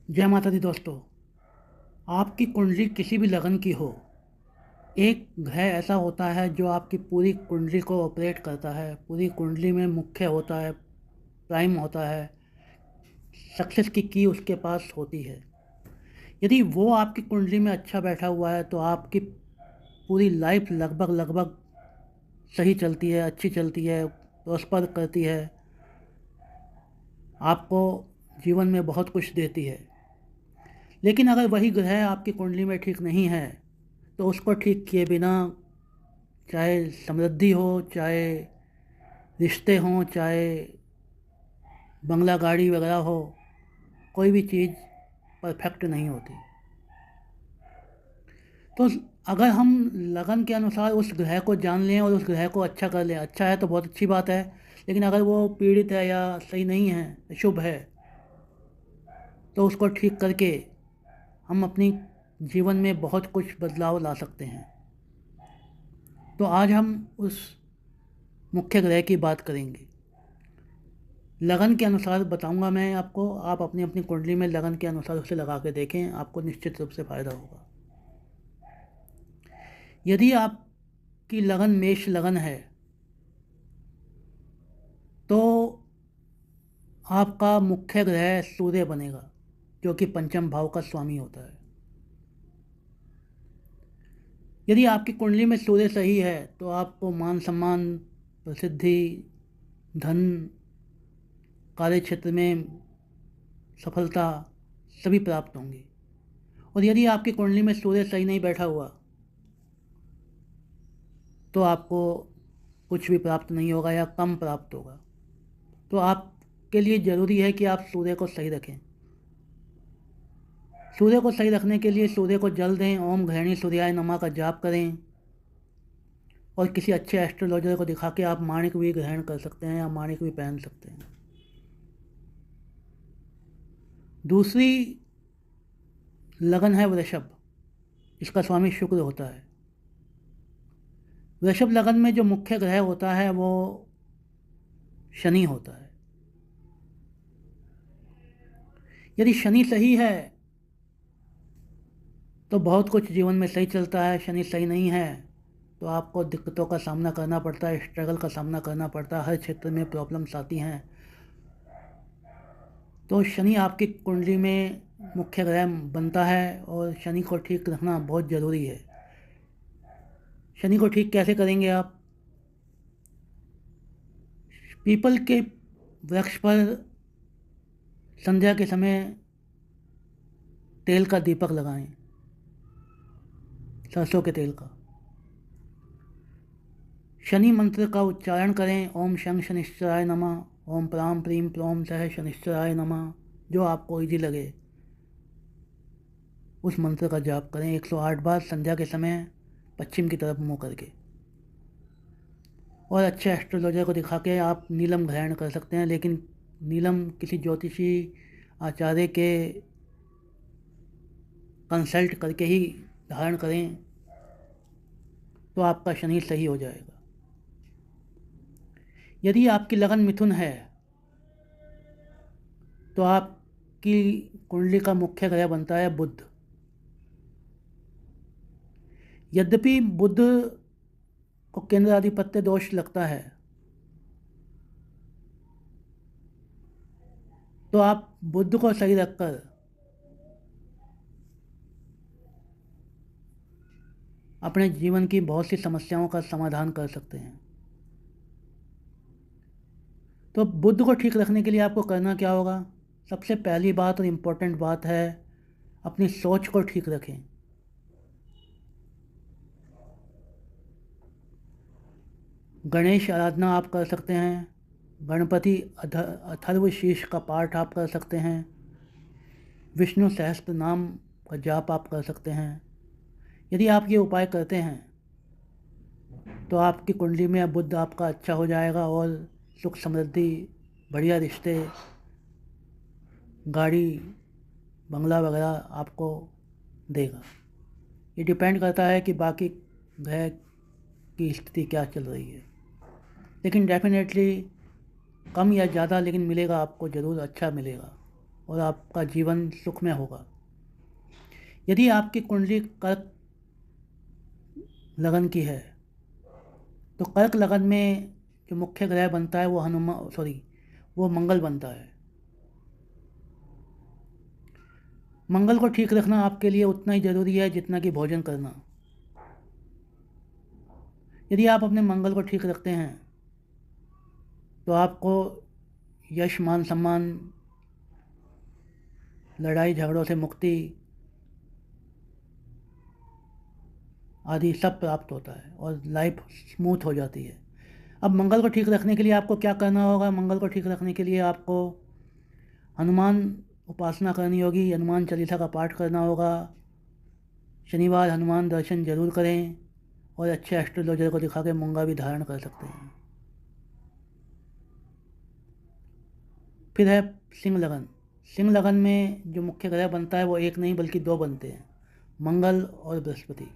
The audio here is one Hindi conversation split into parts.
जय माता दी दोस्तों। आपकी कुंडली किसी भी लगन की हो, एक ग्रह ऐसा होता है जो आपकी पूरी कुंडली को ऑपरेट करता है, पूरी कुंडली में मुख्य होता है, प्राइम होता है, सक्सेस की उसके पास होती है। यदि वो आपकी कुंडली में अच्छा बैठा हुआ है तो आपकी पूरी लाइफ लगभग लगभग सही चलती है, अच्छी चलती है, प्रॉस्पर करती है, आपको जीवन में बहुत कुछ देती है। लेकिन अगर वही ग्रह आपकी कुंडली में ठीक नहीं है तो उसको ठीक किए बिना, चाहे समृद्धि हो, चाहे रिश्ते हों, चाहे बंगला गाड़ी वगैरह हो, कोई भी चीज़ परफेक्ट नहीं होती। तो अगर हम लगन के अनुसार उस ग्रह को जान लें और उस ग्रह को अच्छा कर लें, अच्छा है तो बहुत अच्छी बात है। लेकिन अगर वो पीड़ित है या सही नहीं है, अशुभ है, तो उसको ठीक करके हम अपनी जीवन में बहुत कुछ बदलाव ला सकते हैं। तो आज हम उस मुख्य ग्रह की बात करेंगे। लगन के अनुसार बताऊंगा मैं आपको, आप अपनी अपनी कुंडली में लगन के अनुसार उसे लगा के देखें, आपको निश्चित रूप से फ़ायदा होगा। यदि आपकी लगन मेष लगन है तो आपका मुख्य ग्रह सूर्य बनेगा, जो कि पंचम भाव का स्वामी होता है। यदि आपकी कुंडली में सूर्य सही है तो आपको मान सम्मान, प्रसिद्धि, धन, कार्य क्षेत्र में सफलता सभी प्राप्त होंगी। और यदि आपकी कुंडली में सूर्य सही नहीं बैठा हुआ तो आपको कुछ भी प्राप्त नहीं होगा या कम प्राप्त होगा। तो आपके लिए ज़रूरी है कि आप सूर्य को सही रखें। सूर्य को सही रखने के लिए सूर्य को जल दें, ओम घृणी सूर्याय नमः का जाप करें, और किसी अच्छे एस्ट्रोलॉजर को दिखा के आप माणिक भी ग्रहण कर सकते हैं या माणिक भी पहन सकते हैं। दूसरी लगन है वृषभ, इसका स्वामी शुक्र होता है। वृषभ लगन में जो मुख्य ग्रह होता है वो शनि होता है। यदि शनि सही है तो बहुत कुछ जीवन में सही चलता है। शनि सही नहीं है तो आपको दिक्कतों का सामना करना पड़ता है, स्ट्रगल का सामना करना पड़ता है, हर क्षेत्र में प्रॉब्लम्स आती हैं। तो शनि आपकी कुंडली में मुख्य ग्रह बनता है और शनि को ठीक रखना बहुत ज़रूरी है। शनि को ठीक कैसे करेंगे आप? पीपल के वृक्ष पर संध्या के समय तेल का दीपक लगाएं, सरसों के तेल का। शनि मंत्र का उच्चारण करें, ओम शं शनिश्चराय नमः, ओम प्राम प्रीम प्रोम सह शनिश्चराय नमः। जो आपको इजी लगे उस मंत्र का जाप करें 108 बार संध्या के समय, पश्चिम की तरफ मुँह करके। और अच्छे एस्ट्रोलॉजर को दिखा के आप नीलम ग्रहण कर सकते हैं, लेकिन नीलम किसी ज्योतिषी आचार्य के कंसल्ट करके ही धारण करें तो आपका शनि सही हो जाएगा। यदि आपकी लगन मिथुन है तो आपकी कुंडली का मुख्य ग्रह बनता है बुध। यद्यपि बुध को केंद्राधिपत्य दोष लगता है तो आप बुध को सही रखकर अपने जीवन की बहुत सी समस्याओं का समाधान कर सकते हैं। तो बुध को ठीक रखने के लिए आपको करना क्या होगा? सबसे पहली बात और इम्पोर्टेंट बात है, अपनी सोच को ठीक रखें। गणेश आराधना आप कर सकते हैं, गणपति अथर्व शीर्ष का पाठ आप कर सकते हैं, विष्णु सहस्त्र नाम का जाप आप कर सकते हैं। यदि आप ये उपाय करते हैं तो आपकी कुंडली में बुध आपका अच्छा हो जाएगा और सुख समृद्धि, बढ़िया रिश्ते, गाड़ी, बंगला वगैरह आपको देगा। ये डिपेंड करता है कि बाकी ग्रह की स्थिति क्या चल रही है, लेकिन डेफिनेटली कम या ज़्यादा लेकिन मिलेगा, आपको ज़रूर अच्छा मिलेगा। और आपका जीवन सुखमय होगा। यदि आपकी कुंडली कर्क लगन की है तो कर्क लगन में जो मुख्य ग्रह बनता है वो मंगल बनता है। मंगल को ठीक रखना आपके लिए उतना ही ज़रूरी है जितना कि भोजन करना। यदि आप अपने मंगल को ठीक रखते हैं तो आपको यश, मान सम्मान, लड़ाई झगड़ों से मुक्ति आदि सब प्राप्त होता है और लाइफ स्मूथ हो जाती है। अब मंगल को ठीक रखने के लिए आपको क्या करना होगा? मंगल को ठीक रखने के लिए आपको हनुमान उपासना करनी होगी, हनुमान चालीसा का पाठ करना होगा। शनिवार हनुमान दर्शन जरूर करें और अच्छे एस्ट्रोलॉजर को दिखा के मूंगा भी धारण कर सकते हैं। फिर है सिंह लगन। सिंह लगन में जो मुख्य ग्रह बनता है वो एक नहीं बल्कि दो बनते हैं, मंगल और बृहस्पति।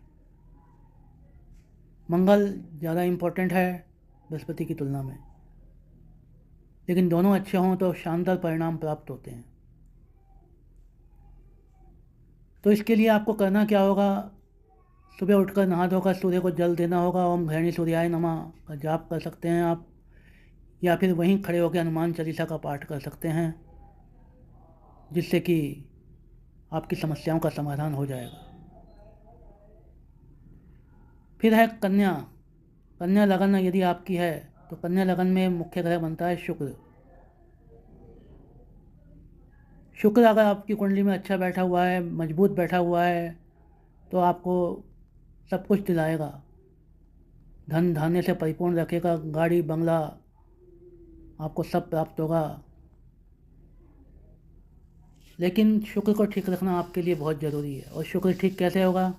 मंगल ज़्यादा इम्पोर्टेंट है बृहस्पति की तुलना में, लेकिन दोनों अच्छे हों तो शानदार परिणाम प्राप्त होते हैं। तो इसके लिए आपको करना क्या होगा? सुबह उठकर नहा धोकर सूर्य को जल देना होगा। ओम घृणी सूर्याय नमः का जाप कर सकते हैं आप, या फिर वहीं खड़े होकर हनुमान चालीसा का पाठ कर सकते हैं, जिससे कि आपकी समस्याओं का समाधान हो जाएगा। फिर है कन्या। कन्या लगन यदि आपकी है तो कन्या लगन में मुख्य ग्रह बनता है शुक्र। शुक्र अगर आपकी कुंडली में अच्छा बैठा हुआ है, मजबूत बैठा हुआ है, तो आपको सब कुछ दिलाएगा, धन धान्य से परिपूर्ण रखेगा, गाड़ी बंगला आपको सब प्राप्त होगा। लेकिन शुक्र को ठीक रखना आपके लिए बहुत ज़रूरी है। और शुक्र ठीक कैसे होगा?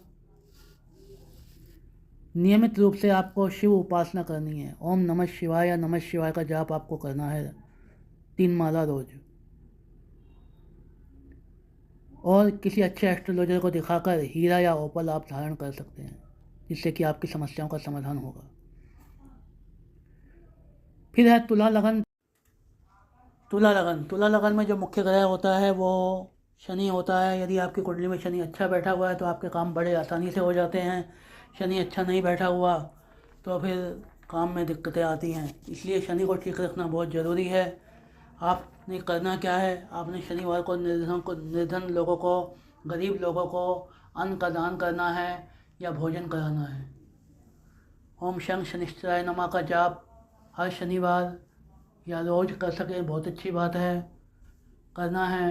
नियमित रूप से आपको शिव उपासना करनी है। ओम नमः शिवाय या नमः शिवाय का जाप आपको करना है 3 माला रोज। और किसी अच्छे एस्ट्रोलॉजर को दिखाकर हीरा या ओपल आप धारण कर सकते हैं, जिससे कि आपकी समस्याओं का समाधान होगा। फिर है तुला लगन। तुला लगन में जो मुख्य ग्रह होता है वो शनि होता है। यदि आपकी कुंडली में शनि अच्छा बैठा हुआ है तो आपके काम बड़े आसानी से हो जाते हैं। शनि अच्छा नहीं बैठा हुआ तो फिर काम में दिक्कतें आती हैं। इसलिए शनि को ठीक रखना बहुत ज़रूरी है। आपने करना क्या है? आपने शनिवार को निर्धन लोगों को, गरीब लोगों को अन्न का दान करना है या भोजन कराना है। ओम शं शनिश्चराय नमः का जाप हर शनिवार या रोज़ कर सकें बहुत अच्छी बात है, करना है।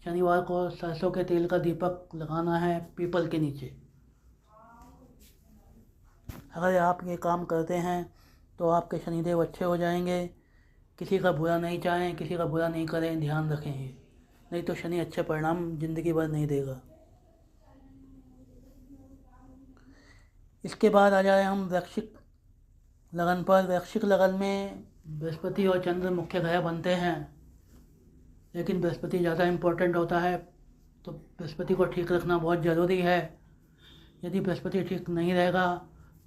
शनिवार को सरसों के तेल का दीपक लगाना है पीपल के नीचे। अगर आप ये काम करते हैं तो आपके शनिदेव अच्छे हो जाएंगे। किसी का बुरा नहीं चाहें, किसी का बुरा नहीं करें, ध्यान रखें ये, नहीं तो शनि अच्छे परिणाम ज़िंदगी भर नहीं देगा। इसके बाद आ जाए हम वृश्चिक लगन पर। वृश्चिक लगन में बृहस्पति और चंद्र मुख्य ग्रह बनते हैं, लेकिन बृहस्पति ज़्यादा इम्पोर्टेंट होता है, तो बृहस्पति को ठीक रखना बहुत ज़रूरी है। यदि बृहस्पति ठीक नहीं रहेगा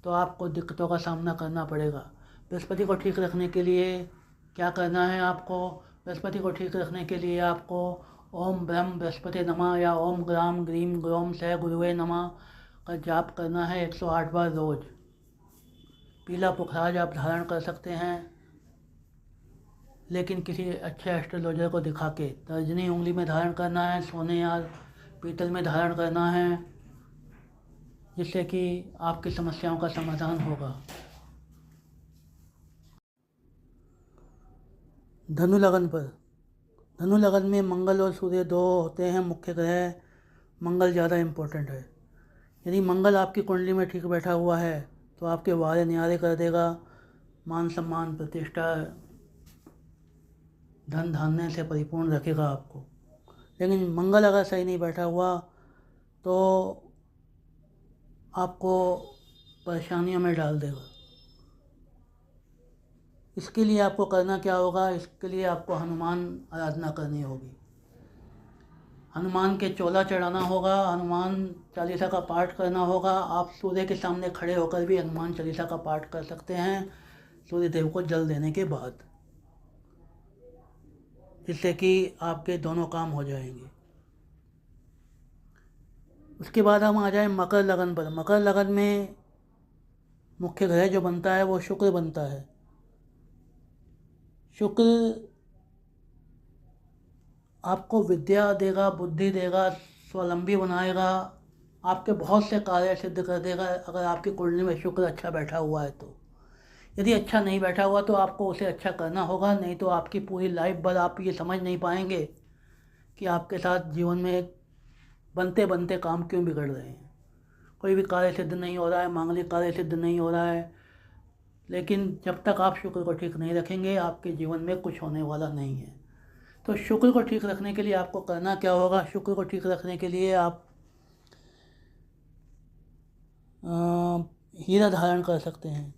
तो आपको दिक्कतों का सामना करना पड़ेगा। बृहस्पति को ठीक रखने के लिए क्या करना है आपको? बृहस्पति को ठीक रखने के लिए आपको ओम ब्रह्म बृहस्पति नमः या ओम ग्राम ग्रीम ग्रोम सह गुरुवे नमः का जाप करना है 108 बार रोज़। पीला पुखराज आप धारण कर सकते हैं, लेकिन किसी अच्छे एस्ट्रोलॉजर को दिखा के। तर्जनी उंगली में धारण करना है, सोने या पीतल में धारण करना है, जिससे कि आपकी समस्याओं का समाधान होगा। धनु लगन पर। धनु लगन में मंगल और सूर्य दो होते हैं मुख्य ग्रह। मंगल ज़्यादा इम्पोर्टेंट है। यदि मंगल आपकी कुंडली में ठीक बैठा हुआ है तो आपके वारे न्यारे कर देगा, मान सम्मान प्रतिष्ठा धन धान्य से परिपूर्ण रखेगा आपको। लेकिन मंगल अगर सही नहीं बैठा हुआ तो आपको परेशानियों में डाल देगा। इसके लिए आपको करना क्या होगा? इसके लिए आपको हनुमान आराधना करनी होगी, हनुमान के चोला चढ़ाना होगा, हनुमान चालीसा का पाठ करना होगा। आप सूर्य के सामने खड़े होकर भी हनुमान चालीसा का पाठ कर सकते हैं सूर्य देव को जल देने के बाद, जिससे कि आपके दोनों काम हो जाएंगे। उसके बाद हम आ जाएं मकर लगन पर। मकर लगन में मुख्य ग्रह जो बनता है वो शुक्र बनता है। शुक्र आपको विद्या देगा, बुद्धि देगा, स्वावलंबी बनाएगा, आपके बहुत से कार्य सिद्ध कर देगा अगर आपकी कुंडली में शुक्र अच्छा बैठा हुआ है तो। यदि अच्छा नहीं बैठा हुआ तो आपको उसे अच्छा करना होगा, नहीं तो आपकी पूरी लाइफ भर आप ये समझ नहीं पाएंगे कि आपके साथ जीवन में बनते बनते काम क्यों बिगड़ रहे हैं। कोई भी कार्य सिद्ध नहीं हो रहा है, मांगलिक कार्य सिद्ध नहीं हो रहा है, लेकिन जब तक आप शुक्र को ठीक नहीं रखेंगे आपके जीवन में कुछ होने वाला नहीं है। तो शुक्र को ठीक रखने के लिए आपको करना क्या होगा? शुक्र को ठीक रखने के लिए आप हीरा धारण कर सकते हैं।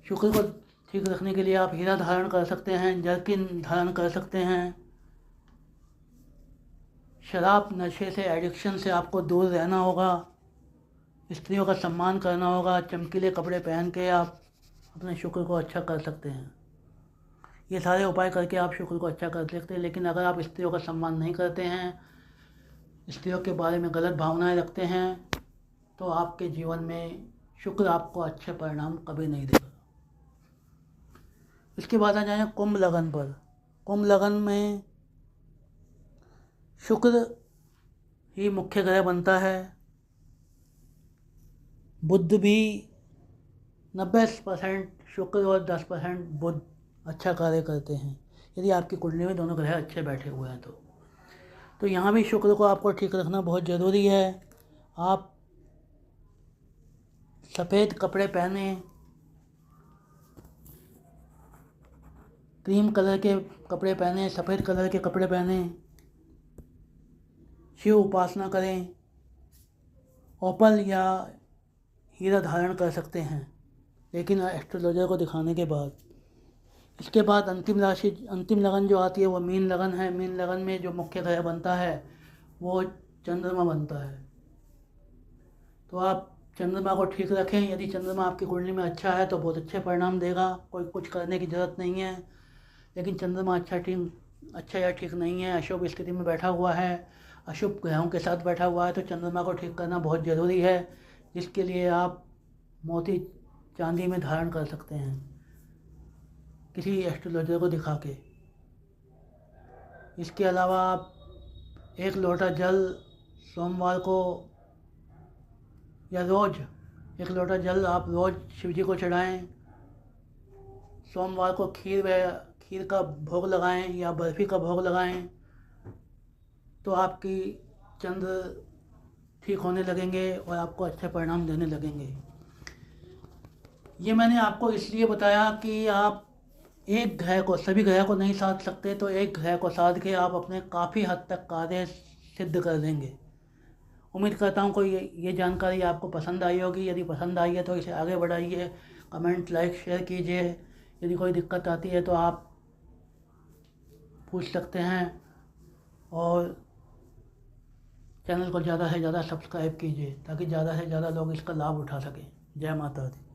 शुक्र को ठीक रखने के लिए आप हीरा धारण कर सकते हैं, जर्किन धारण कर सकते हैं। शराब नशे से, एडिक्शन से आपको दूर रहना होगा। स्त्रियों का सम्मान करना होगा। चमकीले कपड़े पहन के आप अपने शुक्र को अच्छा कर सकते हैं। ये सारे उपाय करके आप शुक्र को अच्छा कर सकते हैं। लेकिन अगर आप स्त्रियों का सम्मान नहीं करते हैं, स्त्रियों के बारे में गलत भावनाएं रखते हैं, तो आपके जीवन में शुक्र आपको अच्छे परिणाम कभी नहीं देगा। इसके बाद आ जाए कुंभ लगन पर। कुंभ लगन में शुक्र ही मुख्य ग्रह बनता है। बुध भी 90% शुक्र और 10% बुध अच्छा कार्य करते हैं, यदि आपकी कुंडली में दोनों ग्रह अच्छे बैठे हुए हैं तो यहाँ भी शुक्र को आपको ठीक रखना बहुत ज़रूरी है। आप सफ़ेद कपड़े पहने, क्रीम कलर के कपड़े पहने, सफ़ेद कलर के कपड़े पहने, शिव उपासना करें, ओपल या हीरा धारण कर सकते हैं, लेकिन एस्ट्रोलॉजर को दिखाने के बाद। इसके बाद अंतिम लगन जो आती है वो मीन लगन है। मीन लगन में जो मुख्य ग्रह बनता है वो चंद्रमा बनता है। तो आप चंद्रमा को ठीक रखें। यदि चंद्रमा आपकी कुंडली में अच्छा है तो बहुत अच्छे परिणाम देगा, कोई कुछ करने की ज़रूरत नहीं है। लेकिन चंद्रमा अच्छा या ठीक नहीं है, अशुभ स्थिति में बैठा हुआ है, अशुभ ग्रहों के साथ बैठा हुआ है, तो चंद्रमा को ठीक करना बहुत ज़रूरी है, जिसके लिए आप मोती चांदी में धारण कर सकते हैं किसी एस्ट्रोलॉजर को दिखा के। इसके अलावा आप 1 लोटा जल सोमवार को या रोज़ 1 लोटा जल आप रोज़ शिव जी को चढ़ाएँ। सोमवार को खीर का भोग लगाएं या बर्फ़ी का भोग लगाएं, तो आपकी चंद्र ठीक होने लगेंगे और आपको अच्छे परिणाम देने लगेंगे। ये मैंने आपको इसलिए बताया कि आप एक ग्रह को, सभी ग्रह को नहीं साध सकते, तो एक ग्रह को साध के आप अपने काफ़ी हद तक कार्य सिद्ध कर देंगे। उम्मीद करता हूँ कोई ये जानकारी आपको पसंद आई होगी। यदि पसंद आई है तो इसे आगे बढ़ाइए, कमेंट, लाइक, शेयर कीजिए। यदि कोई दिक्कत आती है तो आप पूछ सकते हैं, और चैनल को ज़्यादा से ज़्यादा सब्सक्राइब कीजिए ताकि ज़्यादा से ज़्यादा लोग इसका लाभ उठा सकें। जय माता दी।